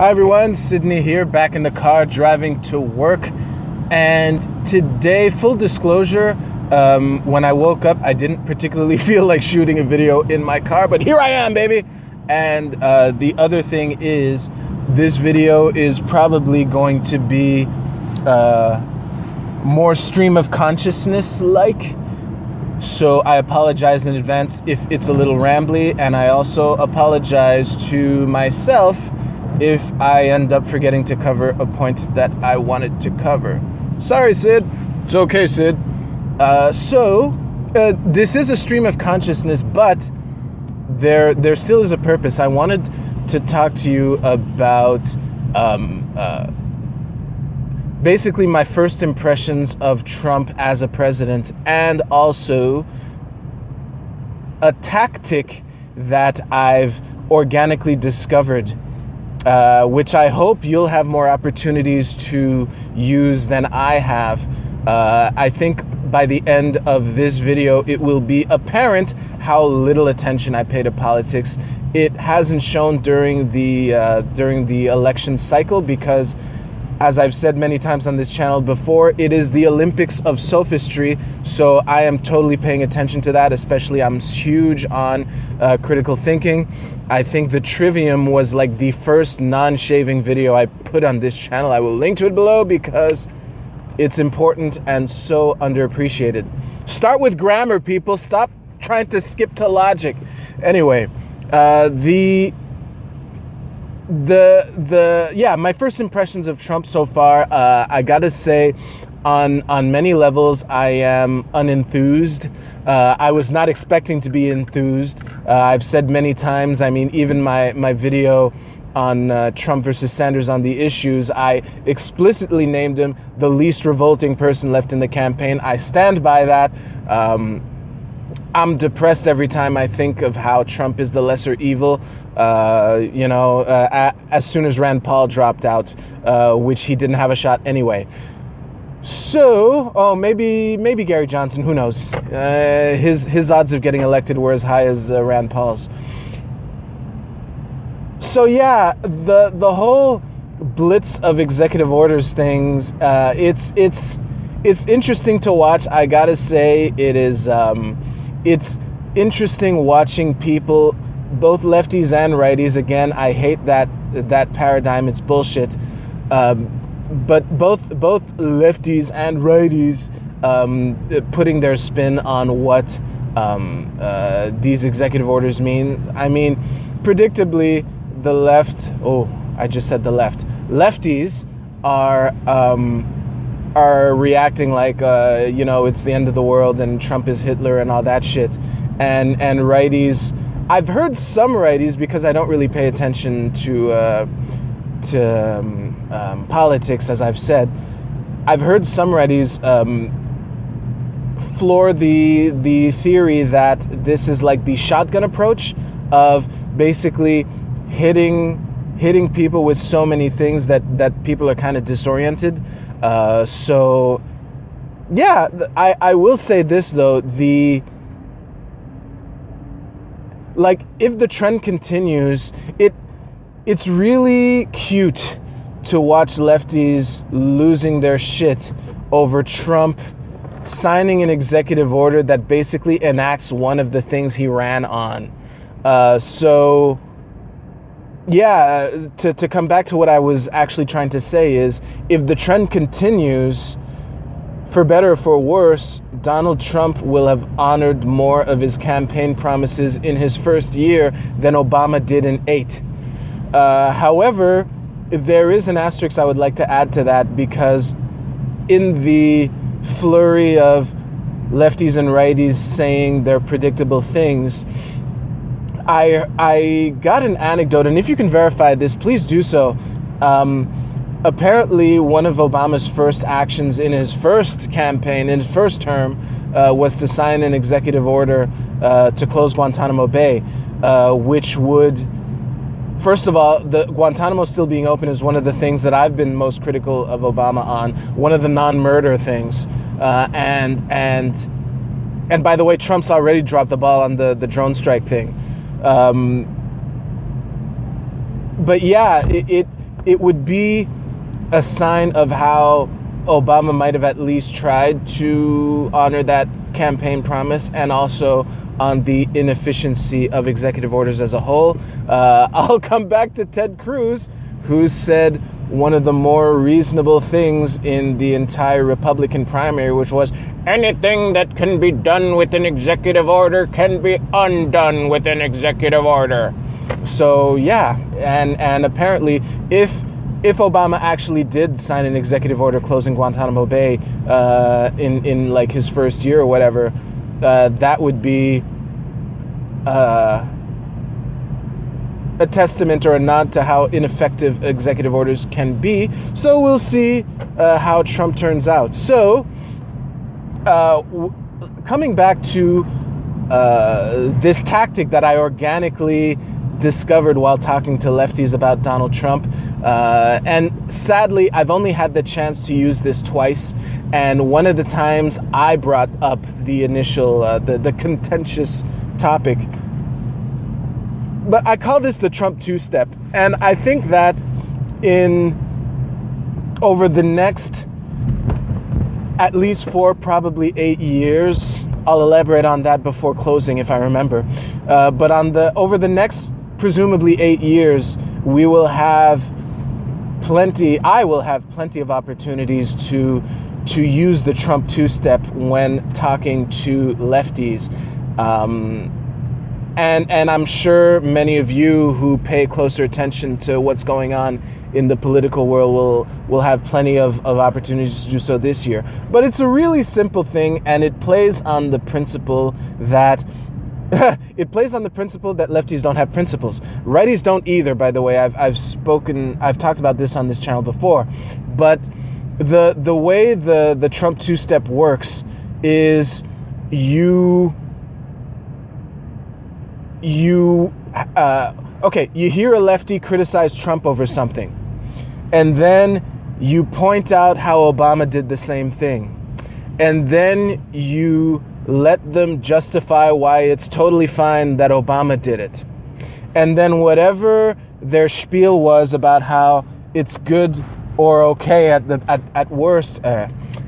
Hi everyone, Sydney here, back in the car driving to work. And today, full disclosure, when I woke up, I didn't particularly feel like shooting a video in my car, but here I am, baby. And the other thing is, this video is probably going to be more stream of consciousness-like. So I apologize in advance if it's a little rambly, and I also apologize to myself if I end up forgetting to cover a point that I wanted to cover. Sorry, Sid. It's okay, Sid. This is a stream of consciousness, but there still is a purpose. I wanted to talk to you about basically my first impressions of Trump as a president, and also a tactic that I've organically discovered, which I hope you'll have more opportunities to use than I have. I think by the end of this video, it will be apparent how little attention I pay to politics. It hasn't shown during the election cycle because, as I've said many times on this channel before, it is the Olympics of sophistry, so I am totally paying attention to that. Especially, I'm huge on critical thinking. I think the Trivium was like the first non-shaving video I put on this channel. I will link to it below because it's important and so underappreciated. Start with grammar, people. Stop trying to skip to logic. Anyway, my first impressions of Trump so far, I gotta say, on many levels, I am unenthused. I was not expecting to be enthused. I've said many times, I mean, even my video on Trump versus Sanders on the issues, I explicitly named him the least revolting person left in the campaign. I stand by that. I'm depressed every time I think of how Trump is the lesser evil. As soon as Rand Paul dropped out, which he didn't have a shot anyway. So, maybe Gary Johnson, who knows? His odds of getting elected were as high as Rand Paul's. So yeah, the whole blitz of executive orders things, it's interesting to watch. I gotta say, it's interesting watching people, both lefties and righties. Again, I hate that paradigm. It's bullshit. But both lefties and righties putting their spin on what these executive orders mean. I mean, predictably, the left. Oh, I just said the left. Lefties are reacting like it's the end of the world and Trump is Hitler and all that shit. And righties, I've heard some righties, because I don't really pay attention to politics, as I've said. I've heard some righties floor the theory that this is like the shotgun approach of basically hitting people with so many things that people are kind of disoriented. So yeah, I will say this though, if the trend continues, it's really cute to watch lefties losing their shit over Trump signing an executive order that basically enacts one of the things he ran on. So yeah, to come back to what I was actually trying to say is, if the trend continues, for better or for worse, Donald Trump will have honored more of his campaign promises in his first year than Obama did in 8. However, there is an asterisk I would like to add to that, because in the flurry of lefties and righties saying their predictable things, I got an anecdote, and if you can verify this, please do so. Apparently, one of Obama's first actions in his first campaign, in his first term, was to sign an executive order to close Guantanamo Bay, which would, first of all, the Guantanamo still being open is one of the things that I've been most critical of Obama on, one of the non-murder things. And by the way, Trump's already dropped the ball on the drone strike thing. But yeah, it would be a sign of how Obama might have at least tried to honor that campaign promise, and also on the inefficiency of executive orders as a whole. I'll come back to Ted Cruz, who said one of the more reasonable things in the entire Republican primary, which was, anything that can be done with an executive order can be undone with an executive order. So yeah, and apparently if Obama actually did sign an executive order closing Guantanamo Bay in like his first year or whatever, that would be a testament or a nod to how ineffective executive orders can be. So we'll see how Trump turns out. So coming back to this tactic that I organically discovered while talking to lefties about Donald Trump, and sadly I've only had the chance to use this twice, and one of the times I brought up the initial the contentious topic, but I call this the Trump two-step. And I think that over the next at least 4, probably 8 years, I'll elaborate on that before closing if I remember, but over the next presumably 8 years, I will have plenty of opportunities to use the Trump two-step when talking to lefties. And I'm sure many of you who pay closer attention to what's going on in the political world will have plenty of opportunities to do so this year. But it's a really simple thing, and it plays on the principle that lefties don't have principles. Righties don't either, by the way. I've talked about this on this channel before. But the way the Trump two-step works is you hear a lefty criticize Trump over something, and then you point out how Obama did the same thing, and then you let them justify why it's totally fine that Obama did it. And then whatever their spiel was about how it's good or okay at worst,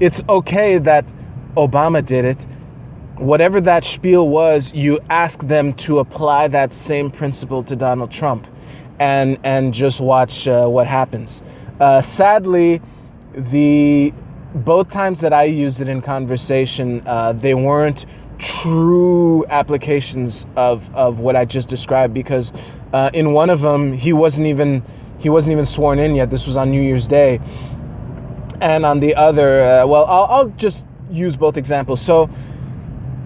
it's okay that Obama did it. Whatever that spiel was, you ask them to apply that same principle to Donald Trump, and just watch what happens. Sadly, both times that I used it in conversation, they weren't true applications of what I just described, because in one of them he wasn't even sworn in yet. This was on New Year's Day, and on the other, I'll just use both examples. So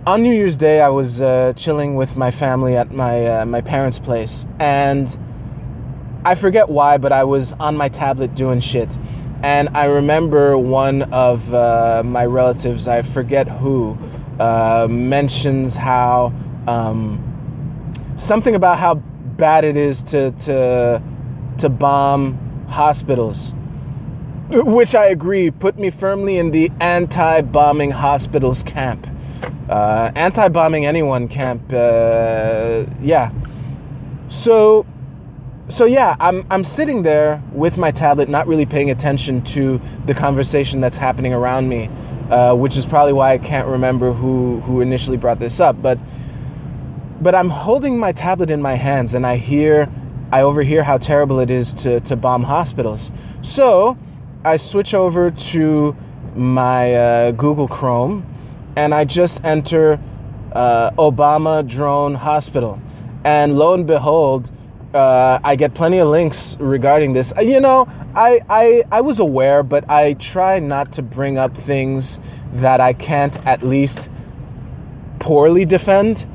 on New Year's Day, I was chilling with my family at my parents' place, and I forget why, but I was on my tablet doing shit. And I remember one of my relatives, I forget who, mentions how something about how bad it is to bomb hospitals, which I agree, put me firmly in the anti-bombing hospitals camp. Anti-bombing anyone camp, yeah. So yeah, I'm sitting there with my tablet, not really paying attention to the conversation that's happening around me, which is probably why I can't remember who initially brought this up. But I'm holding my tablet in my hands, and I overhear how terrible it is to bomb hospitals. So I switch over to my Google Chrome, and I just enter Obama drone hospital, and lo and behold, I get plenty of links regarding this. I was aware, but I try not to bring up things that I can't at least poorly defend.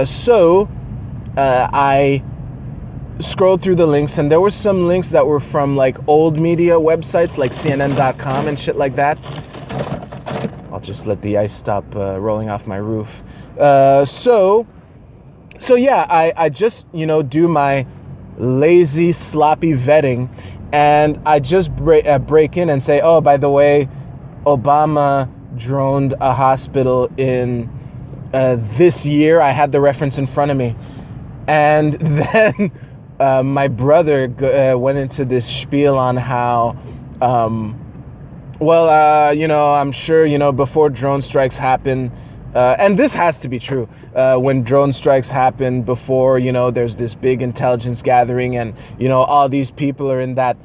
So I scrolled through the links, and there were some links that were from like old media websites like CNN.com and shit like that. I'll just let the ice stop rolling off my roof. So yeah, I just, do my lazy, sloppy vetting, and I just break in and say, oh, by the way, Obama droned a hospital in this year. I had the reference in front of me. And then my brother went into this spiel on how, I'm sure, before drone strikes happen, and this has to be true, when drone strikes happen before, there's this big intelligence gathering and, all these people are in that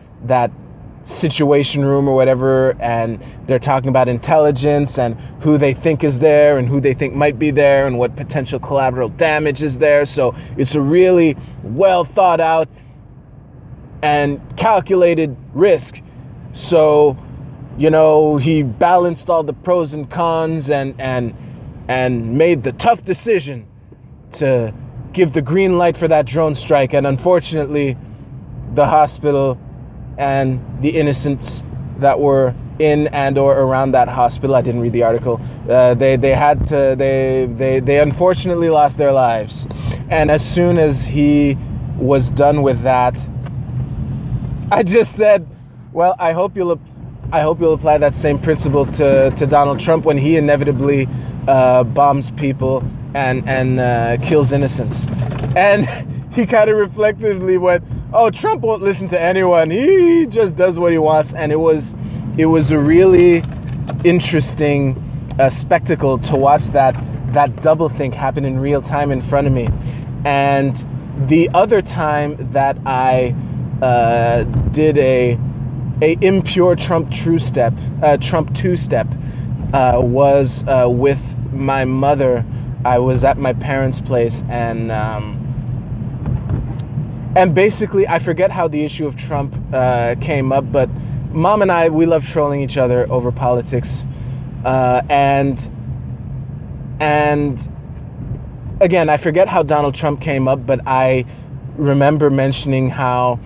situation room or whatever, and they're talking about intelligence and who they think is there and who they think might be there and what potential collateral damage is there. So it's a really well thought out and calculated risk. So, he balanced all the pros and cons and made the tough decision to give the green light for that drone strike. And unfortunately, the hospital and the innocents that were in and or around that hospital, I didn't read the article, they unfortunately lost their lives. And as soon as he was done with that, I just said, well, I hope you'll apply that same principle to Donald Trump when he inevitably bombs people and kills innocents. And he kind of reflectively went, oh, Trump won't listen to anyone. He just does what he wants. And it was a really interesting spectacle to watch that doublethink happen in real time in front of me. And the other time that I did a impure Trump two-step was with my mother. I was at my parents' place and basically, I forget how the issue of Trump came up, but Mom and I, we love trolling each other over politics. And again, I forget how Donald Trump came up, but I remember mentioning how,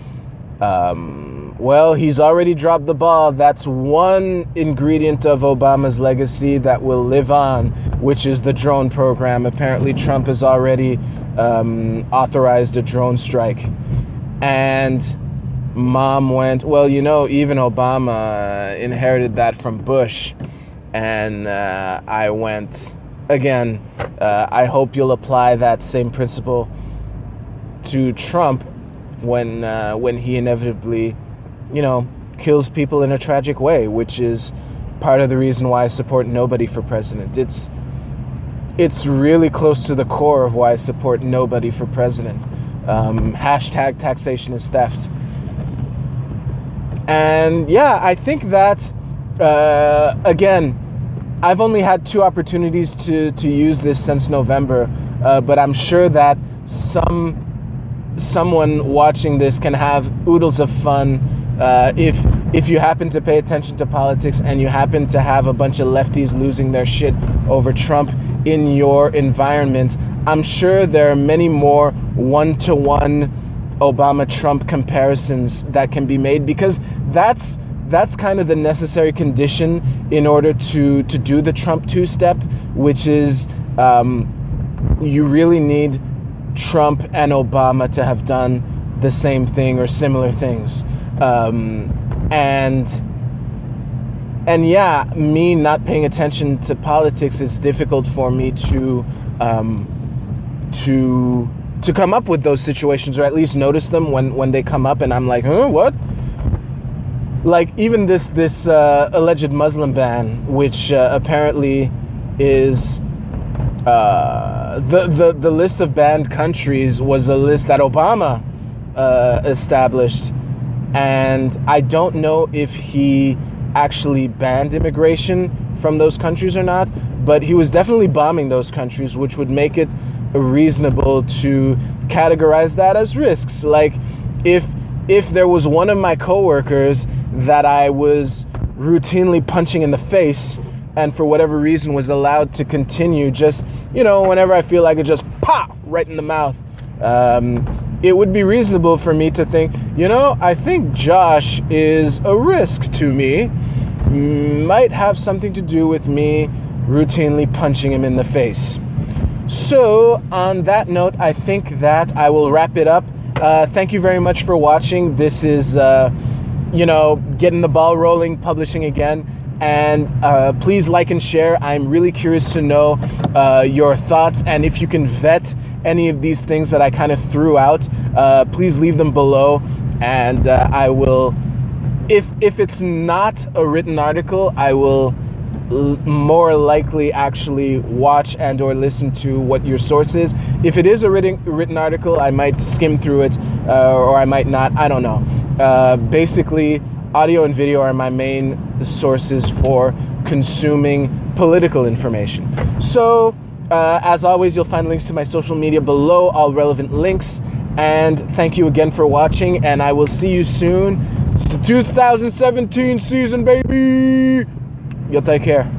he's already dropped the ball. That's one ingredient of Obama's legacy that will live on, which is the drone program. Apparently, Trump has already authorized a drone strike. And Mom went, well, even Obama inherited that from Bush. And I went, again, I hope you'll apply that same principle to Trump when he inevitably, kills people in a tragic way, which is part of the reason why I support nobody for president. It's really close to the core of why I support nobody for president. Hashtag taxation is theft. And yeah, I think that, again, I've only had 2 opportunities to use this since November, but I'm sure that someone watching this can have oodles of fun if you happen to pay attention to politics and you happen to have a bunch of lefties losing their shit over Trump in your environment. I'm sure there are many more one-to-one Obama-Trump comparisons that can be made, because that's kind of the necessary condition in order to do the Trump two-step, which is you really need Trump and Obama to have done the same thing or similar things. And yeah, me not paying attention to politics is difficult for me to come up with those situations, or at least notice them when they come up, and I'm like, what? Like even this alleged Muslim ban, which apparently is the list of banned countries was a list that Obama established, and I don't know if he actually banned immigration from those countries or not, but he was definitely bombing those countries, which would make it reasonable to categorize that as risks. Like if there was one of my coworkers that I was routinely punching in the face, and for whatever reason was allowed to continue just, whenever I feel like it, just pop right in the mouth, it would be reasonable for me to think, I think Josh is a risk to me, might have something to do with me routinely punching him in the face. So on that note, I think that I will wrap it up. Thank you very much for watching. This is, getting the ball rolling, publishing again. And please like and share. I'm really curious to know your thoughts, and if you can vet any of these things that I kind of threw out, please leave them below, and I will, if it's not a written article, I will more likely actually watch and or listen to what your source is. If it is a written article, I might skim through it, or I might not. I don't know. Basically, audio and video are my main sources for consuming political information. So, as always, you'll find links to my social media below, all relevant links. And thank you again for watching, and I will see you soon. It's the 2017 season, baby! You'll take care.